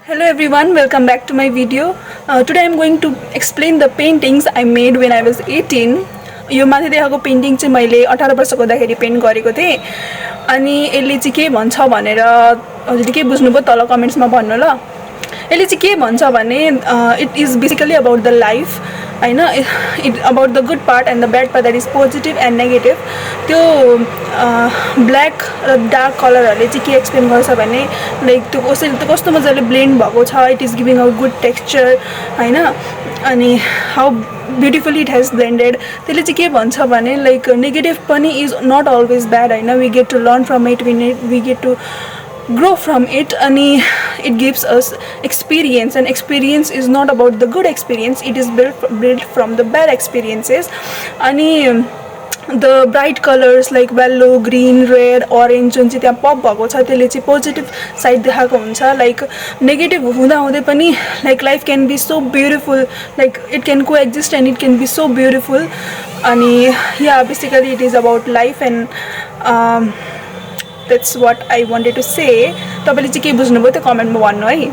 Hello everyone, welcome back to my video. Today I'm going to explain the paintings I made when I was 18. यो माथि देखाएको painting चाहिँ मैले 18 वर्षको हुँदाखेरि पेन्ट गरेको थिएँ अनि यसले चाहिँ के भन्छ भनेर हजुरले के बुझ्नुभयो तल कमेन्ट्समा भन्नु ल। यसले चाहिँ के भन्छ भने it is basically about the life हैन, it about the good part and the bad part that is positive and negative. त्यो ब्ल्याक र डार्क कलरहरूले चाहिँ के एक्सप्लेन गर्छ भने लाइक त्यो कस्तो मजाले ब्लेन्ड भएको छ, it is giving a good texture हैन, अनि how beautifully it has blended. त्यसले चाहिँ के भन्छ भने लाइक नेगेटिभ पनि इज नट अलवेज ब्याड हैन, we get to learn from it, we get to grow from it, and it gives us experience, and experience is not about the good experience, it is built from the bad experiences. And the bright colors like yellow, green, red, orange जुन चाहिँ त्यहाँ pop भएको छ त्यसले चाहिँ positive side देखाएको हुन्छ। Like negative हुँदा हुँदै पनि like life can be so beautiful, like it can coexist and it can be so beautiful. अनि या basically it is about life and that's what I wanted to say. तपाईले चाहिँ के बुझ्नुभयो त्यो कमेन्टमा भन्नु है।